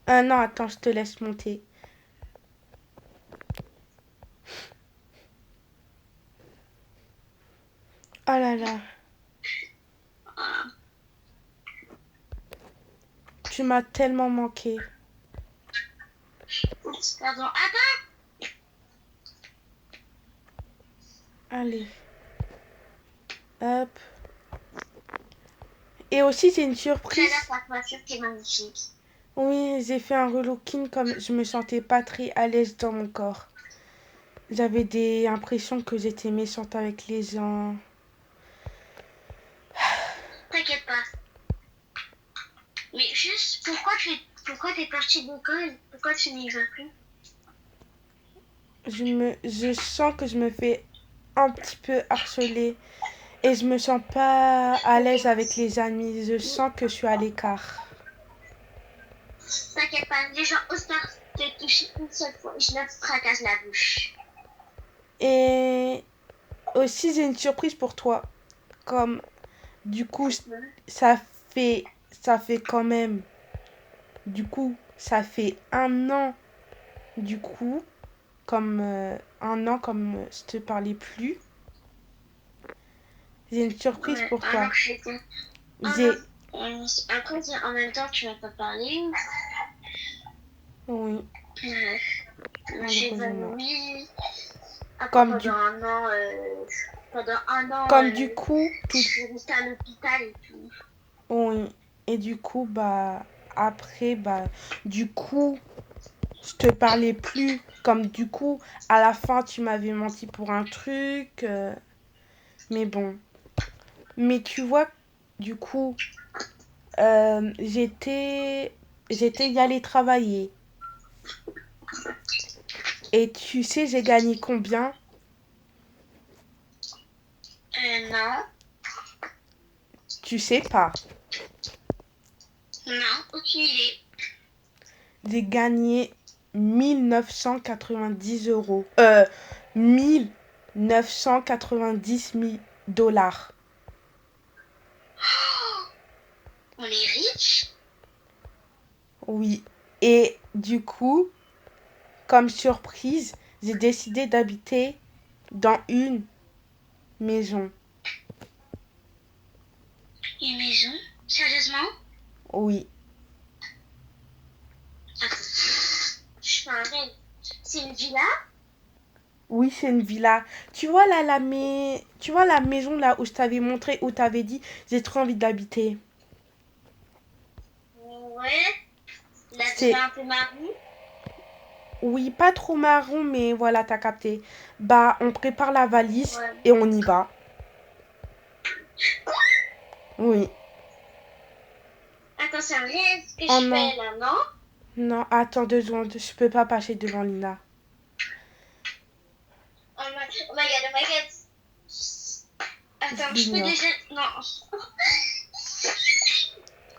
Ah non, attends, je te laisse monter. Oh là là, Ah, tu m'as tellement manqué. oups, pardon. Attends, Allez, hop. Et aussi, j'ai une j'adore surprise. ta voiture qui est magnifique. Oui, j'ai fait un relooking comme je me sentais pas très à l'aise dans mon corps. J'avais des impressions que j'étais méchante avec les gens. T'inquiète pas. Mais juste, pourquoi t'es partie de l'école? Pourquoi tu n'y vas plus? Je sens que je me fais un petit peu harceler et je me sens pas à l'aise avec les amis. Je sens que je suis à l'écart. T'inquiète pas, les gens osent te toucher une seule fois. Je leur fracasse la bouche. Et aussi, j'ai une surprise pour toi. Comme, du coup, ça ça fait quand même, du coup, ça fait un an, du coup, comme un an, comme je te parlais plus. J'ai une surprise Ouais, pour alors toi. que j'étais. Ah non, J'ai, après, en même temps, tu m'as pas parlé. oui, Euh, je me suis malheureusement. évanouie. Après, Comme du, pendant un an, comme du coup, je tout, suis restée à l'hôpital et tout. oui. Et du coup, bah, après, bah, du coup, je te parlais plus. Comme du coup, à la fin, tu m'avais menti pour un truc. Mais bon. Mais tu vois, du coup, j'étais y aller travailler. Et tu sais, j'ai gagné combien? Non, Tu sais pas. non, aucune idée. J'ai gagné 1990 euros. 1990 000 dollars. On est riche? Oui. Et du coup, comme surprise, j'ai décidé d'habiter dans une maison. Une maison? Sérieusement? Oui. Attends, je suis un rêve. C'est une villa? Oui, c'est une villa. Tu vois là, tu vois la maison là où je t'avais montré, où t'avais dit, j'ai trop envie d'habiter. Ouais. La C'est, villa un peu marron? oui, pas trop marron, mais voilà, t'as capté. Bah, on prépare la valise Ouais. et on y va. Oui. Attends, c'est un rêve que Oh je non, fais là, non? non, attends 2 secondes, je peux pas passer devant Lina. Oh my god, oh my god. Je Attends, je peux l'ignore. déjà. Non.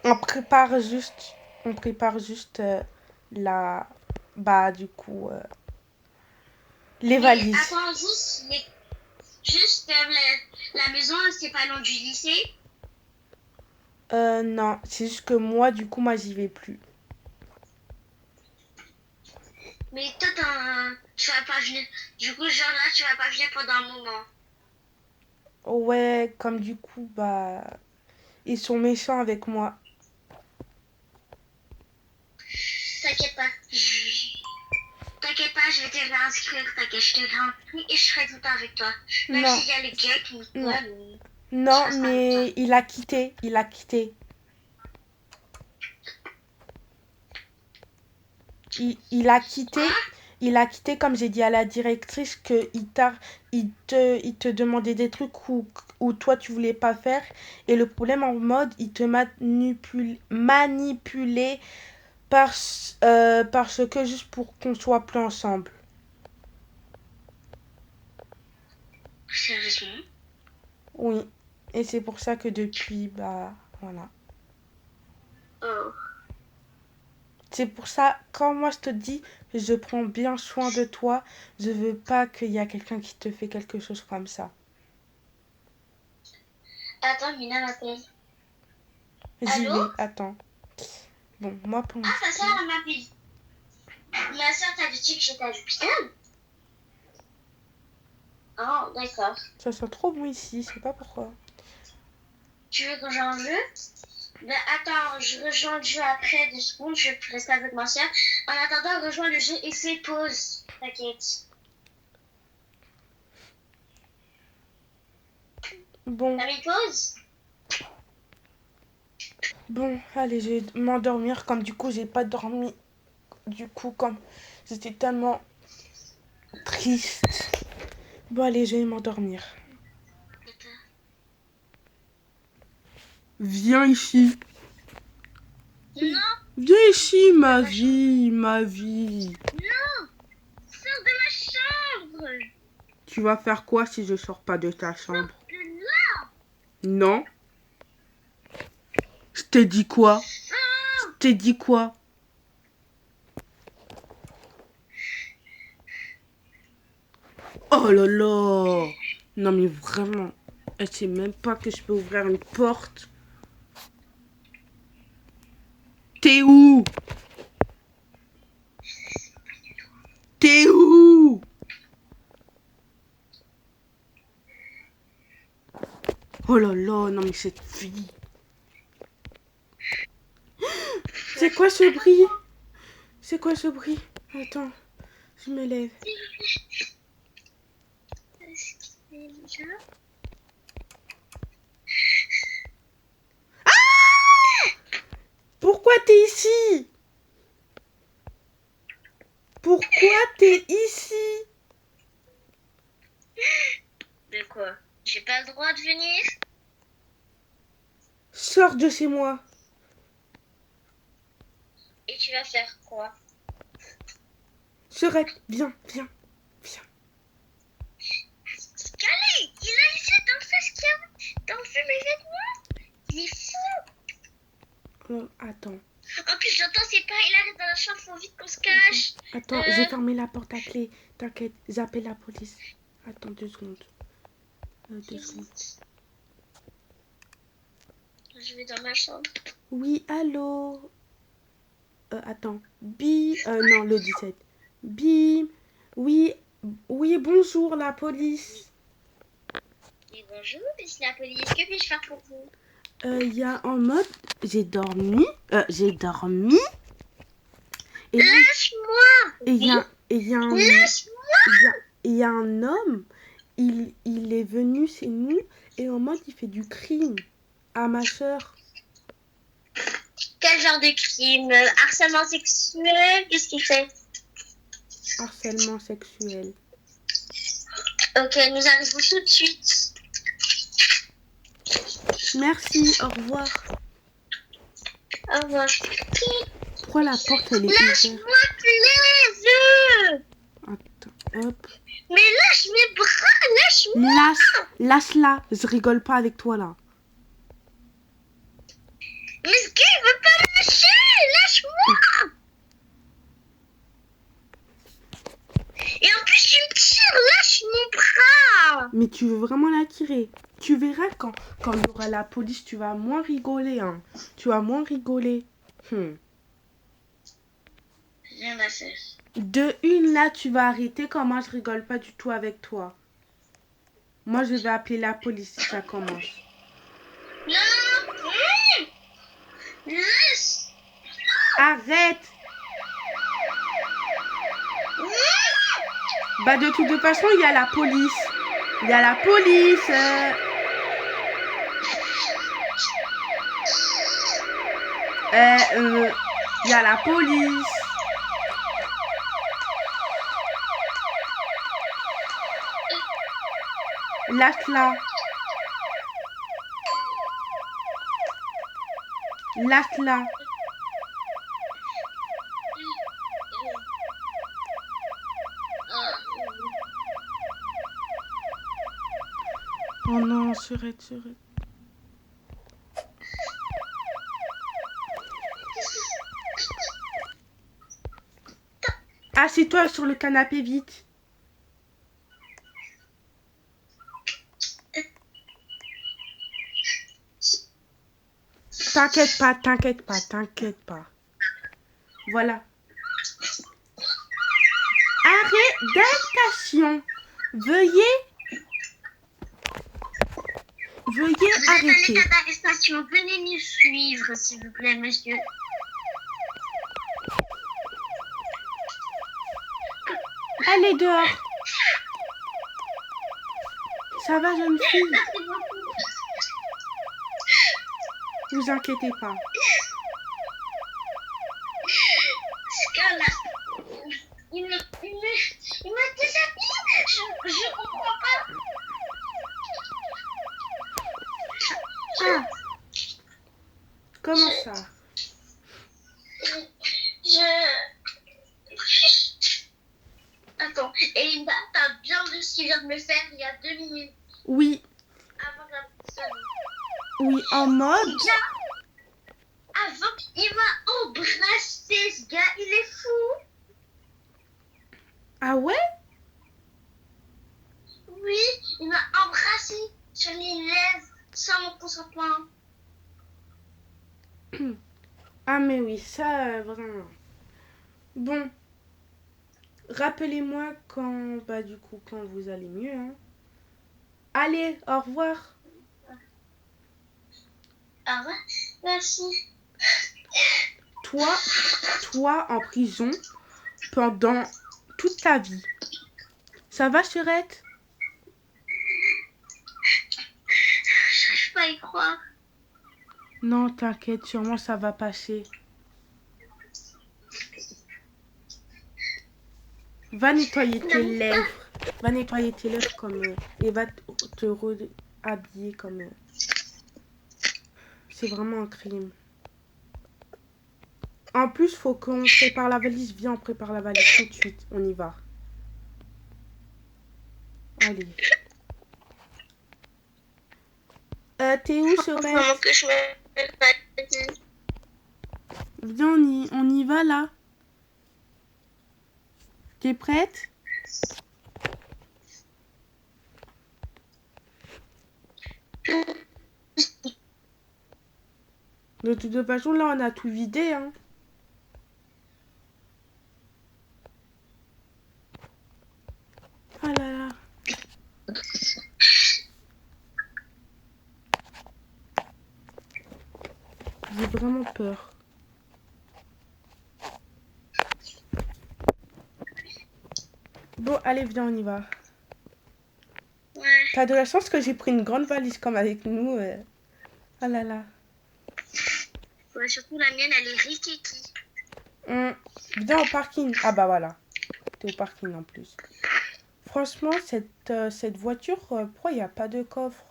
On prépare juste, on prépare juste la, bah, du coup, les Mais valises. attends, juste la maison, c'est pas loin du lycée. Non, c'est juste que moi, du coup, moi, j'y vais plus. Mais toi, tu vas pas venir. Du coup, genre là, tu vas pas venir pendant un moment. Ouais, comme du coup, bah, ils sont méchants avec moi. T'inquiète pas. T'inquiète pas, je vais te réinscrire. T'inquiète, je te réinscris et je serai tout le temps avec toi. Même Non, s'il y a les gars qui me non, mais je non, resterai avec toi. mais il a quitté, il a quitté. Il a Quoi? quitté, il a quitté comme j'ai dit à la directrice que il te demandait des trucs où toi tu voulais pas faire. Et le problème en mode, il te manipulait parce que juste pour qu'on soit plus ensemble. Sérieusement? Oui. Et c'est pour ça que depuis, bah, voilà. Oh. C'est pour ça, quand moi je te dis, je prends bien soin de toi, je veux pas qu'il y a quelqu'un qui te fait quelque chose comme ça. Attends, Mina m'appelle. J'y Allô? vais, attends. Bon, moi pour Ah, ta l'instant... soeur, elle m'a dit. Ma soeur t'avait dit que j'étais à l'hôpital. Oh, d'accord. Ça sent trop bon ici, je sais pas pourquoi. Tu veux que j'en joue? Ben attends, je rejoins le jeu après 2 secondes, je vais rester avec ma soeur. En attendant, rejoins le jeu et fais pause. T'inquiète. Bon, T'as mis pause? bon, allez, je vais m'endormir comme du coup j'ai pas dormi. Du coup, comme j'étais tellement triste. Bon, allez, je vais m'endormir. Viens ici. Non, Viens ici, ma vie, ma vie. non, sors de ma chambre. Tu vas faire quoi si je sors pas de ta chambre? De là, Non. Je t'ai dit quoi? Je sors. t'ai dit quoi? Oh là là. Non mais vraiment. Elle sait même pas que je peux ouvrir une porte. T'es où? T'es où? Oh là là, non mais cette fille. C'est quoi ce bruit? C'est quoi ce bruit? Attends, je me lève. Pourquoi t'es ici? Pourquoi t'es ici? De quoi? J'ai pas le droit de venir? Sors de chez moi. Et tu vas faire quoi? Serait, viens, viens, viens. Calais, il a laissé dans mes vêtements. Il est fou. Oh, attends, En plus, j'entends ses pas, il arrive dans la chambre, faut vite qu'on se cache. attends, j'ai fermé la porte à clé. T'inquiète, j'appelle la police. Attends 2 secondes. 2 secondes. Je vais dans ma chambre. Oui, allô? Attends. Non, le 17. Bim. Oui, oui, bonjour, la police. Et bonjour, ici la police. Que puis-je faire pour vous? Il y a en mode, j'ai dormi. Et là, Lâche-moi. et il y a, et il y a un, Lâche-moi. il y a un homme. Il est venu chez nous et en mode, il fait du crime à ma soeur. Quel genre de crime? Harcèlement sexuel? Qu'est-ce qu'il fait? Harcèlement sexuel. Ok, nous arrivons tout de suite. Merci, au revoir. Au revoir. Pourquoi la porte, elle est ouverte? Lâche-moi, plaise. Attends, hop. Mais lâche mes bras, lâche-moi. Lâche-la, je rigole pas avec toi là. Mais ce gars, il veut pas me lâcher. Lâche-moi. Et en plus, tu me tires, lâche mon bras. Mais tu veux vraiment la tirer? Tu verras quand il y aura la police, tu vas moins rigoler, hein. Tu vas moins rigoler. Rien à faire. De une, là, tu vas arrêter. Comment je rigole pas du tout avec toi. Moi, je vais appeler la police si ça commence. Non. Laisse. Arrête! Bah, de toute façon, il y a la police. Il y a la police. Il y a la police. Lâche-la. Lâche-la. Oh non, Surette. Assieds-toi sur le canapé vite. T'inquiète pas. Voilà. Arrêt d'adaptation. Veuillez Vous êtes en arrêter. état d'arrestation. Venez nous suivre, s'il vous plaît, monsieur. Allez dehors. Ça va, jeune fille? Merci beaucoup. Vous inquiétez pas. Scala. Il m'a déshabillé. Je comprends pas. Ah. Comment ça? Attends, et Linda, t'as bien vu ce qu'il vient de me faire il y a 2 minutes Oui, avant la personne. oui, en mode. Avant, il m'a embrassé, ce gars, il est fou. Ah ouais? Oui, il m'a embrassé sur les lèvres sans mon consentement. Ah mais oui, ça, vraiment. Bon. Rappelez-moi quand, bah du coup, quand vous allez mieux, hein. Allez, au revoir. Au revoir. Merci. Toi en prison pendant toute ta vie. Ça va, Chérette? J'arrive pas à y croire. Non, t'inquiète, sûrement ça va passer. Va nettoyer tes lèvres. Va nettoyer tes lèvres comme... et va te réhabiller comme... c'est vraiment un crime. En plus, faut qu'on prépare la valise. Viens, on prépare la valise tout de suite. On y va. Allez. T'es où, Chérette? Vraiment que je me fatigue. Viens, on y va, là. T'es prête? De toute façon, là, on a tout vidé, hein. Ah là là. J'ai vraiment peur. Bon, allez, viens, on y va. Ouais. T'as de la chance que j'ai pris une grande valise comme avec nous. Ah là là. Ouais, surtout la mienne, elle est rikiki. Viens au parking. Ah bah voilà. T'es au parking en plus. Franchement, cette voiture, pourquoi il n'y a pas de coffre?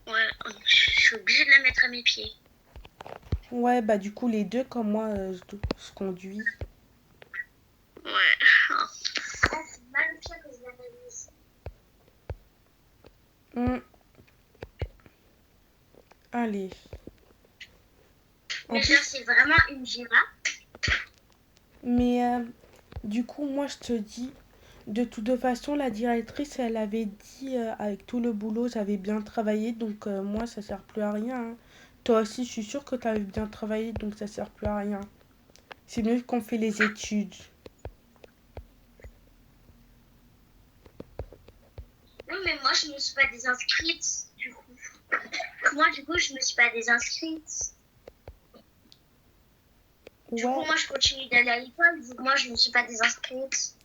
Ouais, je suis obligée de la mettre à mes pieds. Ouais, bah du coup, les deux, comme moi, je conduis. Ouais. Ah, c'est mal pire que je l'avais mis. Allez. En Mais plus, genre, c'est vraiment une girafe. mais du coup, moi, je te dis, de toute façon, la directrice, elle avait dit, avec tout le boulot, j'avais bien travaillé, donc moi, ça sert plus à rien, hein. Toi aussi, je suis sûre que tu avais bien travaillé, donc ça sert plus à rien. C'est mieux qu'on fait les études. Non, mais moi, je me suis pas désinscrite, du coup. Moi, du coup, je me suis pas désinscrite. Du coup, Ouais. moi, je continue d'aller à l'école, vu que moi, je me suis pas désinscrite.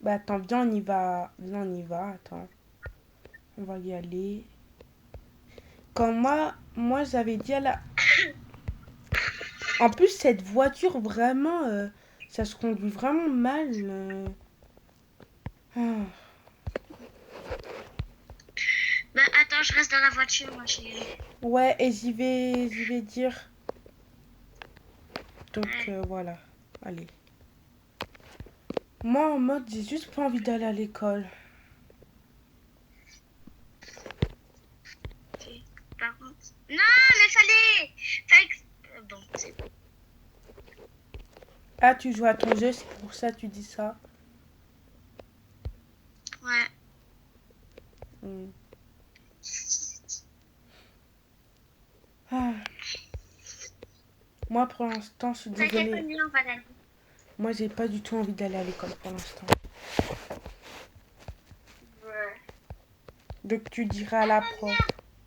Bah attends, viens, on y va. Viens, on y va, attends. On va y aller. Comme moi j'avais dit à la... En plus, cette voiture, vraiment, ça se conduit vraiment mal. Ah. Bah, attends, je reste dans la voiture, moi, chérie. Ouais, et j'y vais dire. Donc voilà, allez. Moi en mode, j'ai juste pas envie d'aller à l'école. Par contre... Non, mais fallait bon, c'est bon. Ah, tu joues à ton jeu, c'est pour ça que tu dis ça. Ouais. Ah. Moi, pour l'instant, je suis T'inquiète pas, désolée. on va aller. Moi, j'ai pas du tout envie d'aller à l'école pour l'instant. Ouais. Donc, tu diras à la prof. Viens,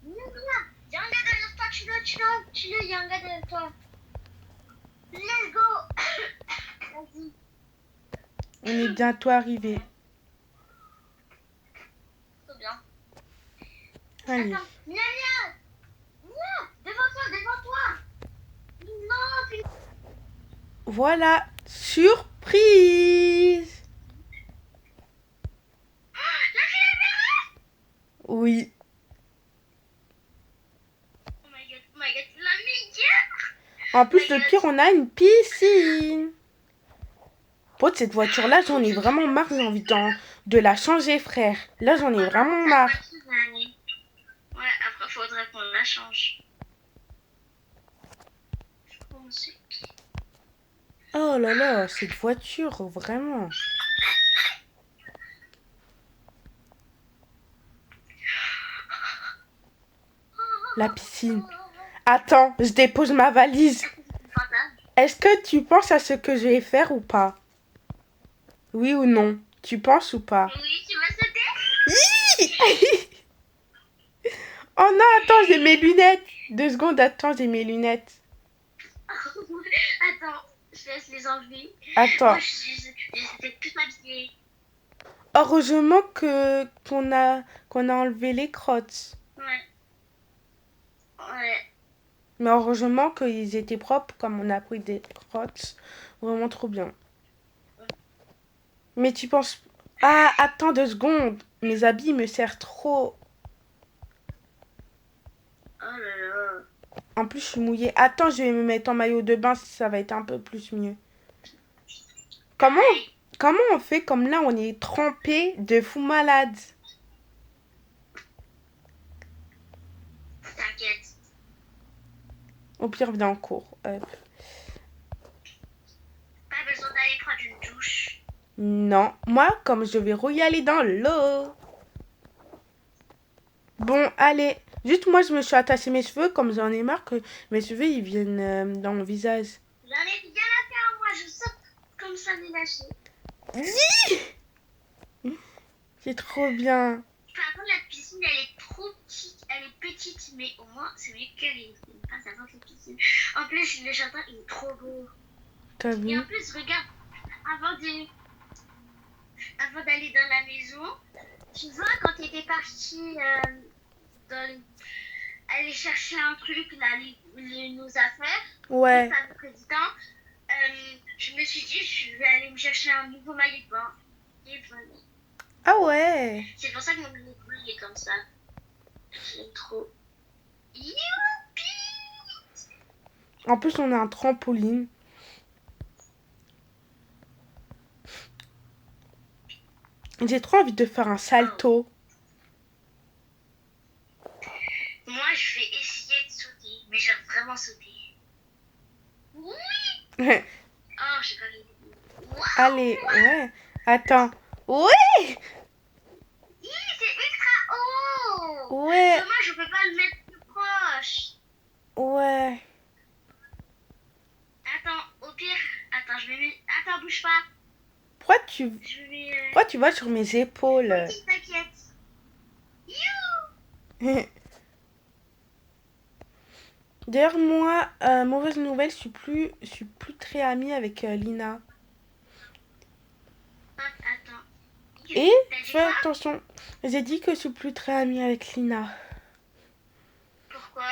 il y a un gars derrière toi, tu le, il y a un gars derrière toi. Let's go. Vas-y. On est bientôt arrivé. Trop bien. Allez. Attends, viens, devant toi. Non, puis... Voilà. Surprise. Oui. Oh my god, la meilleure. En plus, le pire, on a une piscine. Pour cette voiture-là, j'en ai vraiment marre. J'ai envie de la changer, frère. Là, j'en ai vraiment marre. Ouais, après, faudrait qu'on la change. Oh là là, cette voiture, vraiment. La piscine. Attends, je dépose ma valise. Est-ce que tu penses à ce que je vais faire ou pas? Oui ou non? Tu penses ou pas? Oui, tu vas sauter? Oh non, attends, j'ai mes lunettes. 2 secondes, attends, j'ai mes lunettes. Attends, je laisse les enlever. Attends. Moi, j'étais plus m'habiller. Heureusement qu'on a enlevé les crottes. Ouais. Ouais. Mais heureusement qu'ils étaient propres, comme on a pris des crottes. Vraiment trop bien. Mais tu penses... Ah, attends 2 secondes. Mes habits me servent trop. Oh là là. En plus, je suis mouillée. Attends, je vais me mettre en maillot de bain si ça va être un peu plus mieux. Comment on fait comme là, on est trempé de fou malade? T'inquiète. Au pire, viens en cours. Pas besoin d'aller prendre une douche. Non, moi, comme je vais y aller dans l'eau. Bon, allez. Juste moi, je me suis attaché mes cheveux, comme j'en ai marre que mes cheveux, ils viennent dans mon visage. J'en ai rien à faire, moi, je saute comme ça, les lâcher. C'est trop bien. Par contre, la piscine, elle est trop petite. Elle est petite, mais au moins, c'est mieux que rien. C'est pas ça la piscine. En plus, le jardin, il est trop beau. T'as Et vu? en plus, regarde, avant d'aller dans la maison, tu vois, quand tu étais partie aller chercher un truc, là, nos affaires, Ouais. le président, je me suis dit, je vais aller me chercher un nouveau maillot de bain. Et voilà. Ah ouais. C'est pour ça que mon maillot de bain, il est comme ça. J'aime trop. Youpi! En plus, on a un trampoline. J'ai trop envie de faire un salto. Moi, je vais essayer de sauter, mais genre vraiment sauter. Oui! Oh, j'ai pas vu. Wow! Allez, ouais. Attends. Ouais. C'est ultra haut! Ouais. Dommage, je peux pas le mettre plus proche. Ouais. Attends, au pire, attends, je vais mettre... Attends, bouge pas. Pourquoi tu Je vais... vas sur mes épaules? Ok, t'inquiète. You! D'ailleurs, moi, mauvaise nouvelle, je suis plus très amie avec Lina. Attends. Et T'as dit fais quoi? attention, j'ai dit que je suis plus très amie avec Lina. Pourquoi?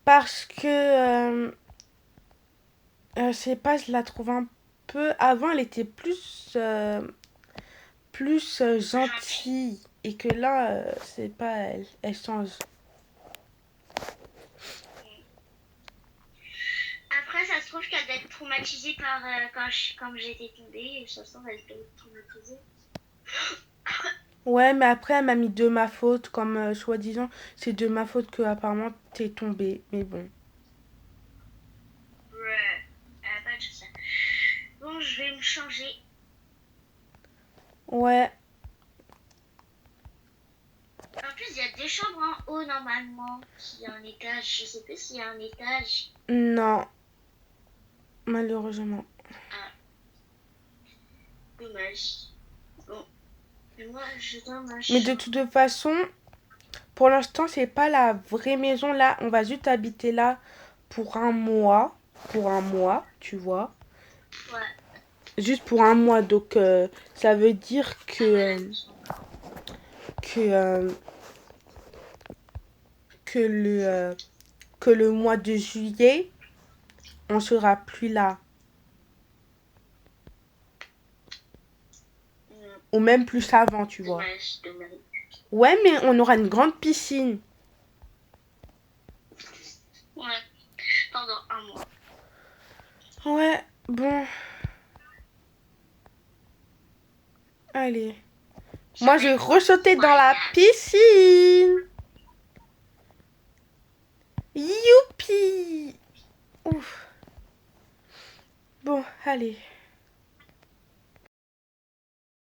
Parce que, je sais pas, je la trouve un peu... Avant, elle était plus gentille. Et que là, c'est pas elle. Elle change. Après, ça se trouve qu'elle doit être traumatisée par quand j'étais tombée. Et ça se trouve, elle doit être traumatisée. Ouais, mais après, elle m'a mis de ma faute. Comme soi-disant, c'est de ma faute que apparemment t'es tombée. Mais bon. Ouais, pas de ça. Bon, je vais me changer. Ouais. En plus, il y a des chambres en haut normalement. S'il y a un étage, je sais pas s'il y a un étage. Non. malheureusement. Ah, dommage. Bon, et moi, je dois ma Mais de chambre. toute façon, pour l'instant, c'est pas la vraie maison là. On va juste habiter là pour un mois. Pour un mois, tu vois. Ouais, Juste pour un mois. Donc, ça veut dire ça va la maison. que, euh, que, que le mois de juillet, on sera plus là. Ou même plus avant, tu vois. Dommage, dommage. Ouais, mais on aura une grande piscine. Ouais, pendant un mois. Ouais, bon. Allez. Moi, je vais re-sauter dans la piscine. Youpi! Ouf. Bon, allez.